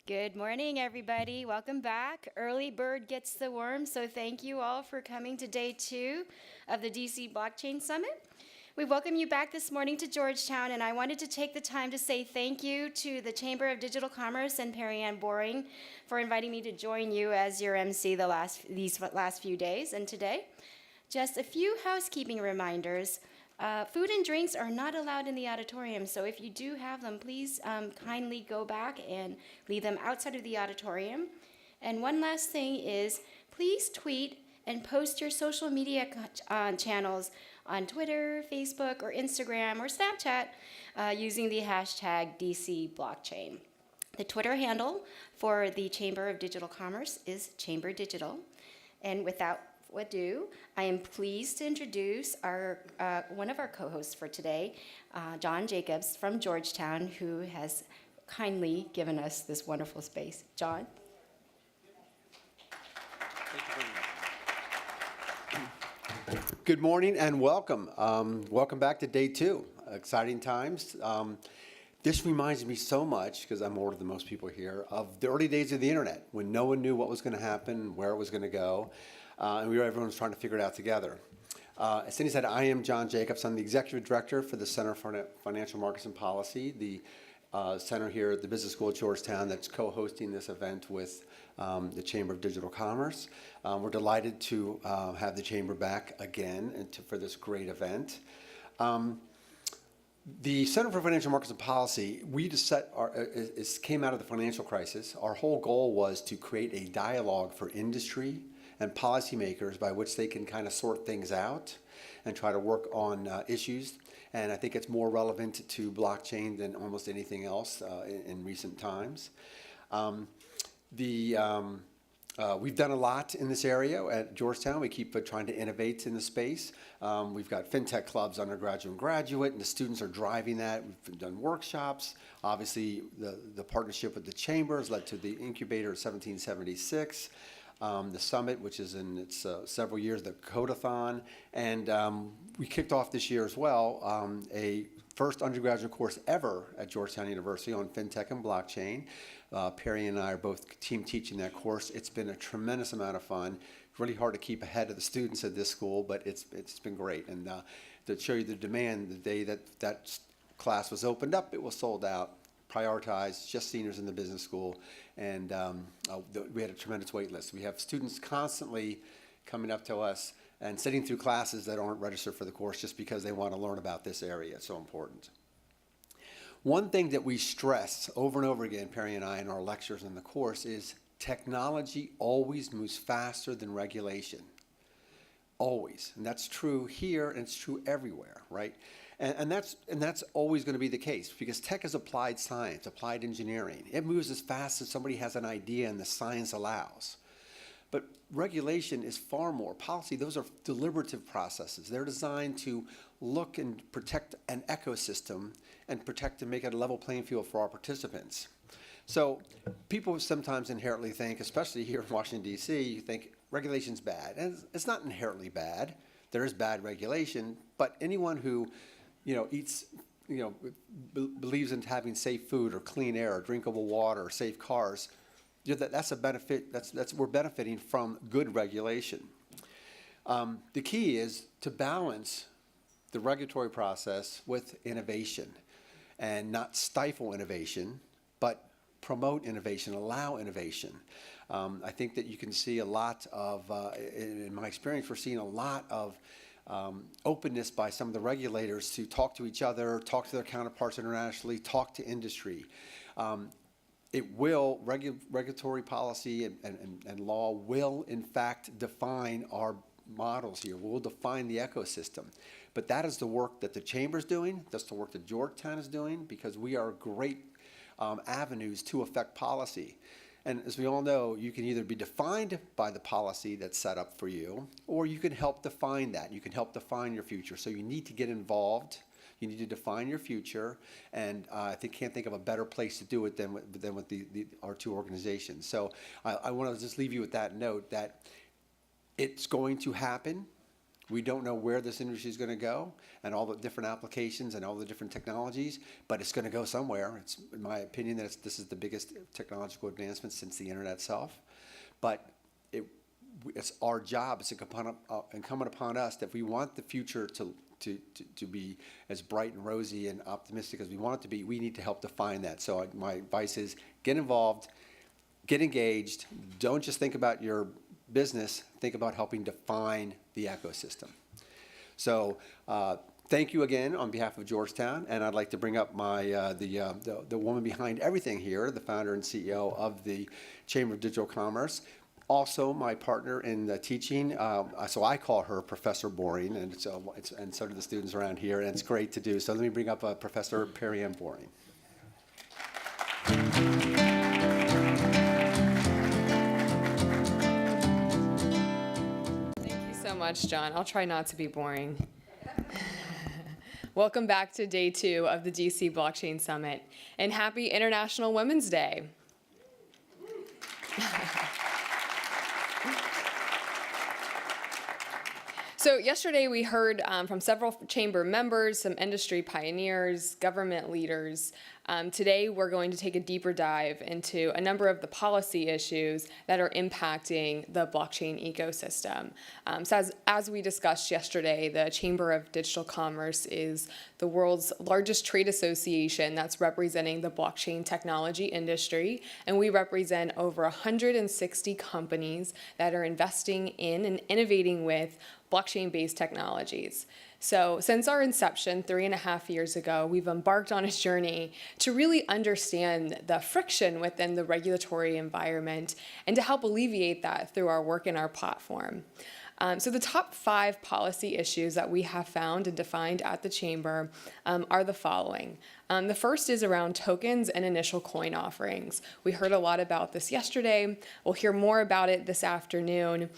Good morning, everybody. Welcome back. Early bird gets the worm, so thank you all for coming to day 2 of the DC Blockchain Summit. We welcome you back this morning to Georgetown, and I wanted to take the time to say thank you to the Chamber of Digital Commerce and Perianne for inviting me to join you as your MC these last few days and today. Just a few housekeeping reminders. Food and drinks are not allowed in the auditorium, so if you do have them, please kindly go back and leave them outside of the auditorium. And one last thing is, please tweet and post your social media channels on Twitter, Facebook, or Instagram, or Snapchat using the hashtag DCBlockchain. The Twitter handle for the Chamber of Digital Commerce is Chamber Digital. And without ado, I am pleased to introduce one of our co-hosts for today, John Jacobs from Georgetown, who has kindly given us this wonderful space. John? Good morning and welcome. Welcome back to day 2. Exciting times. This reminds me so much, because I'm older than most people here, of the early days of the internet, when no one knew what was going to happen, where it was going to go. And everyone was trying to figure it out together. As Cindy said, I am John Jacobs. I'm the Executive Director for the Center for Financial Markets and Policy, the center here at the Business School at Georgetown that's co-hosting this event with the Chamber of Digital Commerce. We're delighted to have the Chamber back again for this great event. The Center for Financial Markets and Policy, we just came out of the financial crisis. Our whole goal was to create a dialogue for industry and policymakers by which they can kind of sort things out and try to work on issues. And I think it's more relevant to blockchain than almost anything else in recent times. We've done a lot in this area at Georgetown. We keep trying to innovate in the space. We've got fintech clubs, undergraduate and graduate, and the students are driving that. We've done workshops. Obviously, the partnership with the Chamber has led to the incubator of 1776. The summit, which is in its several years, the Codathon, and we kicked off this year as well a first undergraduate course ever at Georgetown University on fintech and blockchain. Perianne and I are both team teaching that course. It's been a tremendous amount of fun. Really hard to keep ahead of the students at this school, but it's been great. And to show you the demand, the day that class was opened up, it was sold out. Prioritized just seniors in the business school, and we had a tremendous wait list. We have students constantly coming up to us and sitting through classes that aren't registered for the course just because they want to learn about this area. It's so important. One thing that we stress over and over again, Perry and I, in our lectures in the course is technology always moves faster than regulation. Always. And that's true here, and it's true everywhere, right? And that's always going to be the case, because tech is applied science, applied engineering. It moves as fast as somebody has an idea and the science allows. But regulation is far more. Policy, those are deliberative processes. They're designed to look and protect an ecosystem and protect and make it a level playing field for our participants. So people sometimes inherently think, especially here in Washington, D.C., you think regulation's bad. And it's not inherently bad. There is bad regulation, but anyone who eats, believes in having safe food or clean air or drinkable water or safe cars, that's a benefit. We're benefiting from good regulation. The key is to balance the regulatory process with innovation and not stifle innovation, but promote innovation, allow innovation. I think that you can see a lot of, in my experience, we're seeing a lot of openness by some of the regulators to talk to each other, talk to their counterparts internationally, talk to industry. Regulatory policy and law will in fact define our models here. We'll define the ecosystem. But that is the work that the Chamber's doing, that's the work that Georgetown is doing, because we are great avenues to affect policy. And as we all know, you can either be defined by the policy that's set up for you, or you can help define that. You can help define your future. So you need to get involved. You need to define your future. And I can't think of a better place to do it than with our two organizations. So I want to just leave you with that note that it's going to happen. We don't know where this industry is going to go and all the different applications and all the different technologies, but it's going to go somewhere. It's, in my opinion, that this is the biggest technological advancement since the internet itself. But it's our job, it's incumbent upon us that if we want the future to be as bright and rosy and optimistic as we want it to be, we need to help define that. So my advice is get involved, get engaged. Don't just think about your business, think about helping define the ecosystem. So thank you again on behalf of Georgetown, and I'd like to bring up the woman behind everything here, the founder and CEO of the Chamber of Digital Commerce. Also, my partner in the teaching, so I call her Professor Boring, and and so do the students around here, and it's great to do. So let me bring up Professor Perianne Boring. Thank you so much, John. I'll try not to be boring. Welcome back to day 2 of the DC Blockchain Summit, and happy International Women's Day. So yesterday we heard from several chamber members, some industry pioneers, government leaders. Today we're going to take a deeper dive into a number of the policy issues that are impacting the blockchain ecosystem. So as we discussed yesterday, the Chamber of Digital Commerce is the world's largest trade association that's representing the blockchain technology industry, and we represent over 160 companies that are investing in and innovating with blockchain-based technologies. So since our inception 3.5 years ago, we've embarked on a journey to really understand the friction within the regulatory environment and to help alleviate that through our work in our platform. So the top 5 policy issues that we have found and defined at the Chamber are the following. The first is around tokens and initial coin offerings. We heard a lot about this yesterday. We'll hear more about it this afternoon.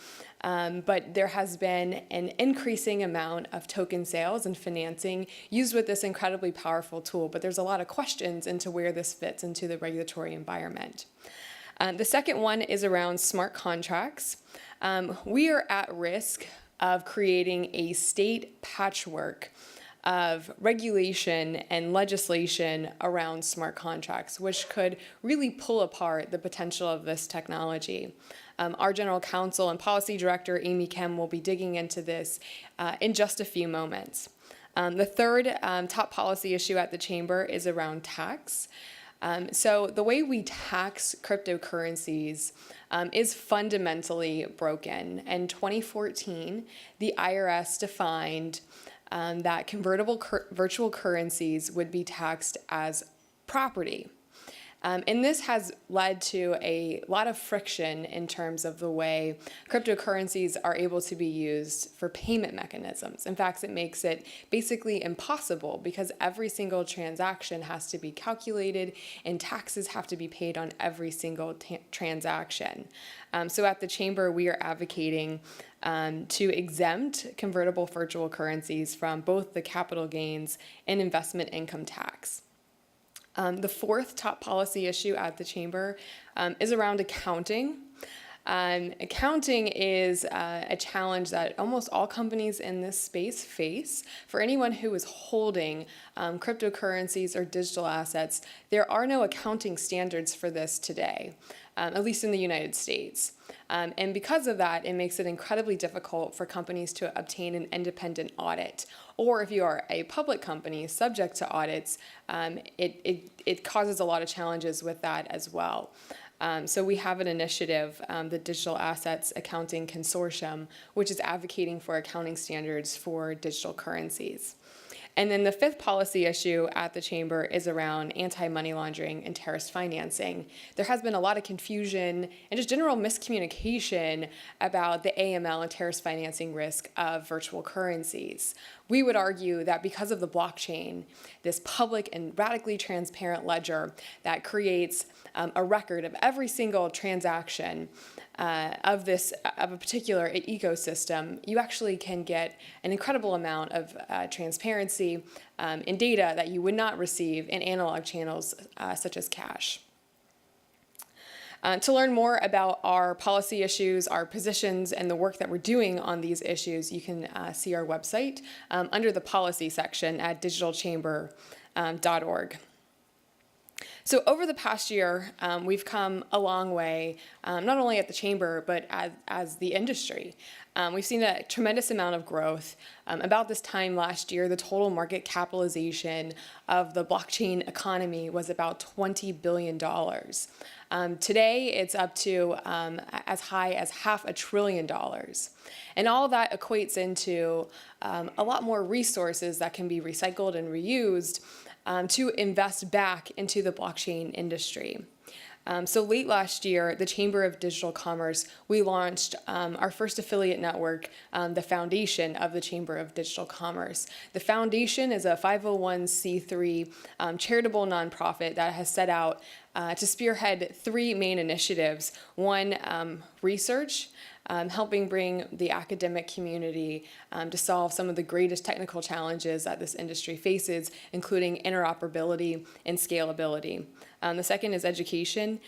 But there has been an increasing amount of token sales and financing used with this incredibly powerful tool, but there's a lot of questions into where this fits into the regulatory environment. The second one is around smart contracts. We are at risk of creating a state patchwork of regulation and legislation around smart contracts, which could really pull apart the potential of this technology. Our General Counsel and Policy Director, Amy Kim, will be digging into this in just a few moments. The third top policy issue at the Chamber is around tax. So the way we tax cryptocurrencies is fundamentally broken. In 2014, the IRS defined that convertible virtual currencies would be taxed as property. And this has led to a lot of friction in terms of the way cryptocurrencies are able to be used for payment mechanisms. In fact, it makes it basically impossible because every single transaction has to be calculated and taxes have to be paid on every single transaction. So at the Chamber, we are advocating to exempt convertible virtual currencies from both the capital gains and investment income tax. The fourth top policy issue at the Chamber is around accounting. Accounting is a challenge that almost all companies in this space face. For anyone who is holding cryptocurrencies or digital assets, there are no accounting standards for this today, at least in the United States. And because of that, it makes it incredibly difficult for companies to obtain an independent audit. Or if you are a public company subject to audits, it causes a lot of challenges with that as well. So we have an initiative, the Digital Assets Accounting Consortium, which is advocating for accounting standards for digital currencies. And then the fifth policy issue at the Chamber is around anti-money laundering and terrorist financing. There has been a lot of confusion and just general miscommunication about the AML and terrorist financing risk of virtual currencies. We would argue that because of the blockchain, this public and radically transparent ledger that creates a record of every single transaction of a particular ecosystem, you actually can get an incredible amount of transparency in data that you would not receive in analog channels such as cash. To learn more about our policy issues, our positions, and the work that we're doing on these issues, you can see our website under the policy section at digitalchamber.org. So over the past year, we've come a long way, not only at the Chamber, but as the industry. We've seen a tremendous amount of growth. About this time last year, the total market capitalization of the blockchain economy was about $20 billion. Today, it's up to as high as $500 billion. And all that equates into a lot more resources that can be recycled and reused to invest back into the blockchain industry. So late last year, the Chamber of Digital Commerce, we launched our first affiliate network, the Foundation of the Chamber of Digital Commerce. The Foundation is a 501c3 charitable nonprofit that has set out to spearhead three main initiatives. One, research, helping bring the academic community to solve some of the greatest technical challenges that this industry faces, including interoperability and scalability. The second is education.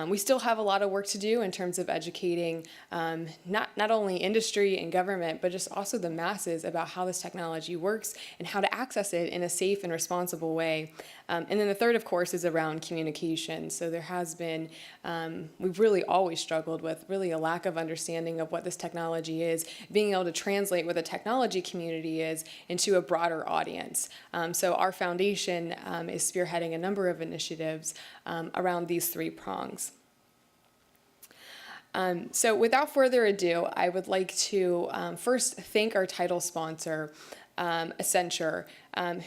We still have a lot of work to do in terms of educating not only industry and government, but just also the masses about how this technology works and how to access it in a safe and responsible way. And then the third, of course, is around communication. So there has been, we've really always struggled with really a lack of understanding of what this technology is, being able to translate what the technology community is into a broader audience. So our foundation is spearheading a number of initiatives around these three prongs. So without further ado, I would like to first thank our title sponsor, Accenture,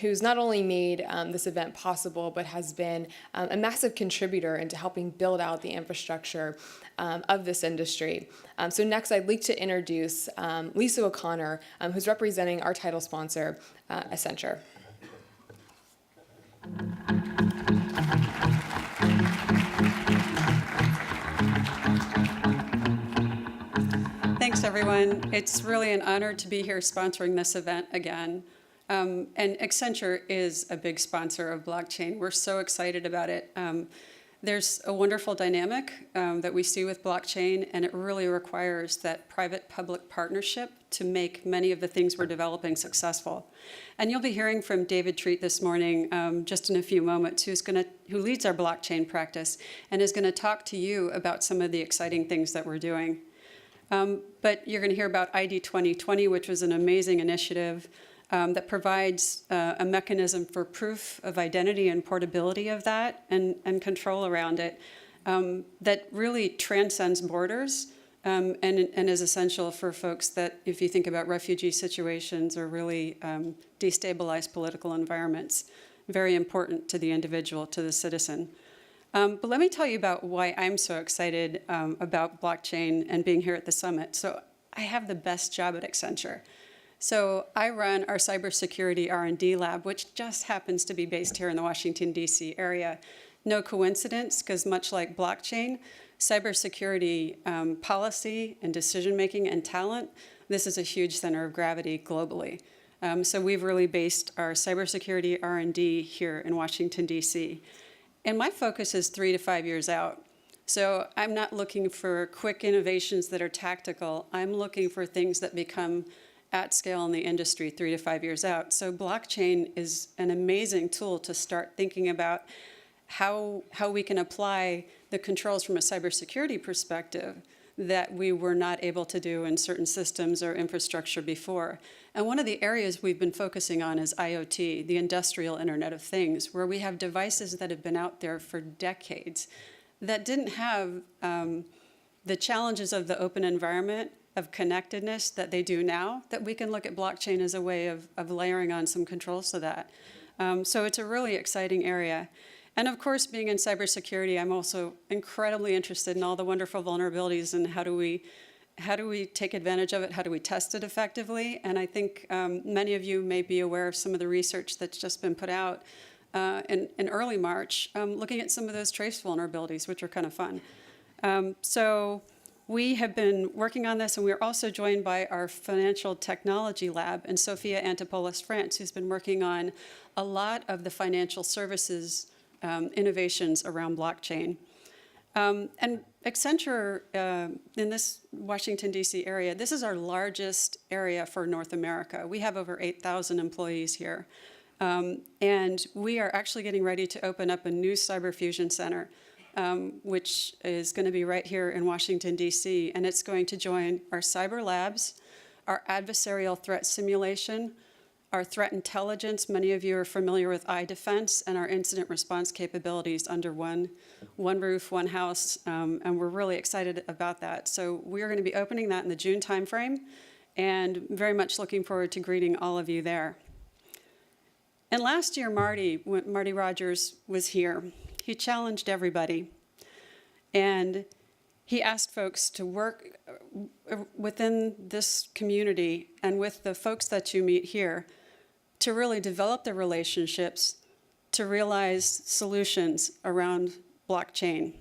who's not only made this event possible, but has been a massive contributor into helping build out the infrastructure of this industry. So next, I'd like to introduce Lisa O'Connor, who's representing our title sponsor, Accenture. Thanks, everyone. It's really an honor to be here sponsoring this event again. And Accenture is a big sponsor of blockchain. We're so excited about it. There's a wonderful dynamic that we see with blockchain, and it really requires that private-public partnership to make many of the things we're developing successful. And you'll be hearing from David Treat this morning, just in a few moments, who leads our blockchain practice and is going to talk to you about some of the exciting things that we're doing. But you're going to hear about ID 2020, which was an amazing initiative that provides a mechanism for proof of identity and portability of that and control around it that really transcends borders and is essential for folks that, if you think about refugee situations or really destabilized political environments, very important to the individual, to the citizen. But let me tell you about why I'm so excited about blockchain and being here at the summit. So I have the best job at Accenture. So I run our cybersecurity R&D lab, which just happens to be based here in the Washington, D.C. area. No coincidence, because much like blockchain, cybersecurity policy and decision-making and talent, this is a huge center of gravity globally. So we've really based our cybersecurity R&D here in Washington, D.C. And my focus is 3 to 5 years out. So I'm not looking for quick innovations that are tactical. I'm looking for things that become at scale in the industry 3 to 5 years out. So blockchain is an amazing tool to start thinking about how we can apply the controls from a cybersecurity perspective that we were not able to do in certain systems or infrastructure before. And one of the areas we've been focusing on is IoT, the industrial Internet of Things, where we have devices that have been out there for decades that didn't have the challenges of the open environment of connectedness that they do now, that we can look at blockchain as a way of layering on some controls to that. So it's a really exciting area. And of course, being in cybersecurity, I'm also incredibly interested in all the wonderful vulnerabilities and how do we take advantage of it? How do we test it effectively? And I think many of you may be aware of some of the research that's just been put out in early March, looking at some of those trace vulnerabilities, which are kind of fun. So we have been working on this, and we're also joined by our financial technology lab and Sophia Antipoulos France, who's been working on a lot of the financial services innovations around blockchain. And Accenture, in this Washington, D.C. area, this is our largest area for North America. We have over 8,000 employees here. And we are actually getting ready to open up a new cyber fusion center, which is going to be right here in Washington, D.C. And it's going to join our cyber labs, our adversarial threat simulation, our threat intelligence. Many of you are familiar with iDefense, and our incident response capabilities under one roof, one house, and we're really excited about that. So we are going to be opening that in the June timeframe, and very much looking forward to greeting all of you there. And last year, when Marty Rogers was here, he challenged everybody, and he asked folks to work within this community and with the folks that you meet here to really develop the relationships to realize solutions around blockchain.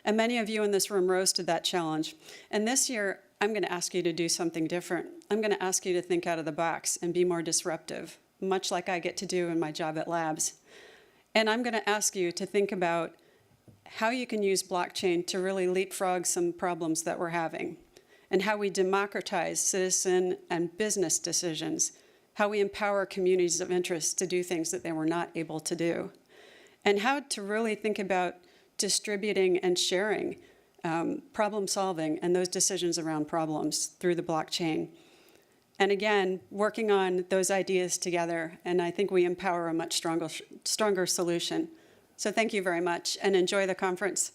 And many of you in this room rose to that challenge. And this year, I'm going to ask you to do something different. I'm going to ask you to think out of the box and be more disruptive, much like I get to do in my job at Labs. And I'm going to ask you to think about how you can use blockchain to really leapfrog some problems that we're having, and how we democratize citizen and business decisions, how we empower communities of interest to do things that they were not able to do, and how to really think about distributing and sharing problem solving and those decisions around problems through the blockchain. And again, working on those ideas together, and I think we empower a much stronger solution. So thank you very much, and enjoy the conference.